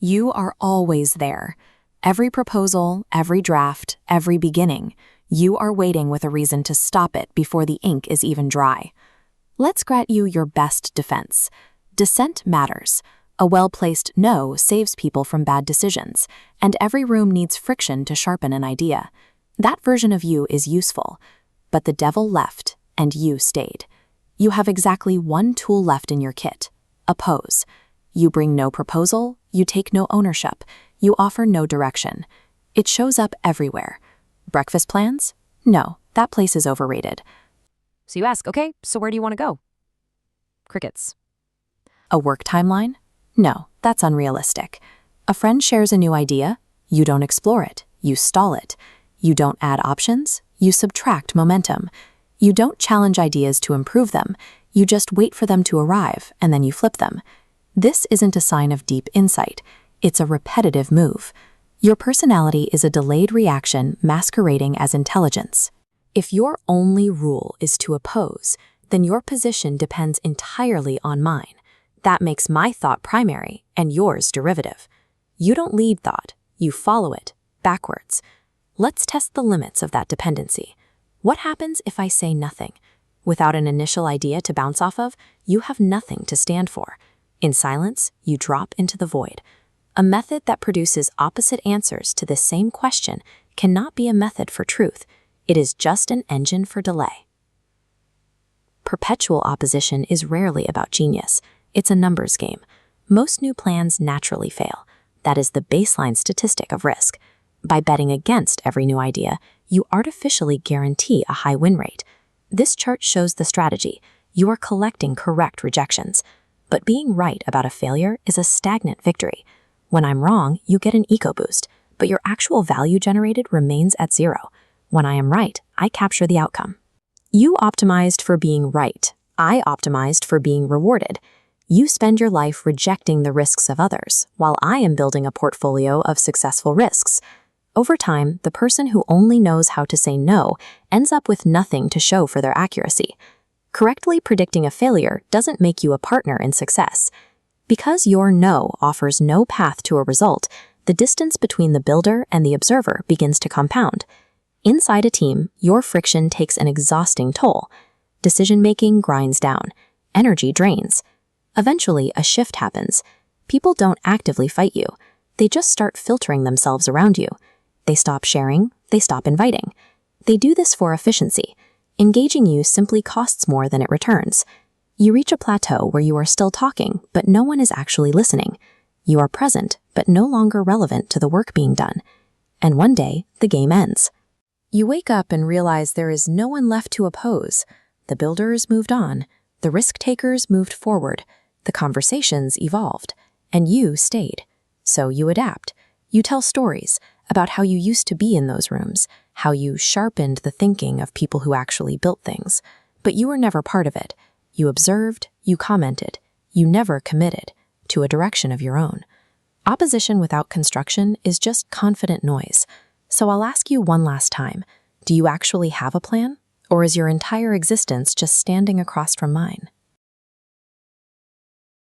You are always there. Every proposal, every draft, every beginning, you are waiting with a reason to stop it before the ink is even dry. Let's grant you your best defense. Dissent matters. A well-placed no saves people from bad decisions, and every room needs friction to sharpen an idea. That version of you is useful, but the devil left, and you stayed. You have exactly one tool left in your kit: oppose. You bring no proposal, you take no ownership, you offer no direction. It shows up everywhere. Breakfast plans? No, that place is overrated. So you ask, okay, so where do you want to go? Crickets. A work timeline? No, that's unrealistic. A friend shares a new idea? You don't explore it, you stall it. You don't add options, you subtract momentum. You don't challenge ideas to improve them, you just wait for them to arrive and then you flip them. This isn't a sign of deep insight, it's a repetitive move. Your personality is a delayed reaction masquerading as intelligence. If your only rule is to oppose, then your position depends entirely on mine. That makes my thought primary and yours derivative. You don't lead thought, you follow it, backwards. Let's test the limits of that dependency. What happens if I say nothing? Without an initial idea to bounce off of, you have nothing to stand for. In silence, you drop into the void. A method that produces opposite answers to the same question cannot be a method for truth. It is just an engine for delay. Perpetual opposition is rarely about genius. It's a numbers game. Most new plans naturally fail. That is the baseline statistic of risk. By betting against every new idea, you artificially guarantee a high win rate. This chart shows the strategy. You are collecting correct rejections. But being right about a failure is a stagnant victory. When I'm wrong, you get an eco boost, but your actual value generated remains at zero. When I am right, I capture the outcome. You optimized for being right. I optimized for being rewarded. You spend your life rejecting the risks of others, while I am building a portfolio of successful risks. Over time, the person who only knows how to say no ends up with nothing to show for their accuracy. Correctly predicting a failure doesn't make you a partner in success. Because your no offers no path to a result, the distance between the builder and the observer begins to compound. Inside a team, your friction takes an exhausting toll. Decision-making grinds down. Energy drains. Eventually, a shift happens. People don't actively fight you. They just start filtering themselves around you. They stop sharing. They stop inviting. They do this for efficiency. Engaging you simply costs more than it returns. You reach a plateau where you are still talking, but no one is actually listening. You are present, but no longer relevant to the work being done. And one day, the game ends. You wake up and realize there is no one left to oppose. The builders moved on. The risk-takers moved forward. The conversations evolved. And you stayed. So you adapt. You tell stories about how you used to be in those rooms, how you sharpened the thinking of people who actually built things. But you were never part of it. You observed, you commented, you never committed to a direction of your own. Opposition without construction is just confident noise. So I'll ask you one last time, do you actually have a plan? Or is your entire existence just standing across from mine?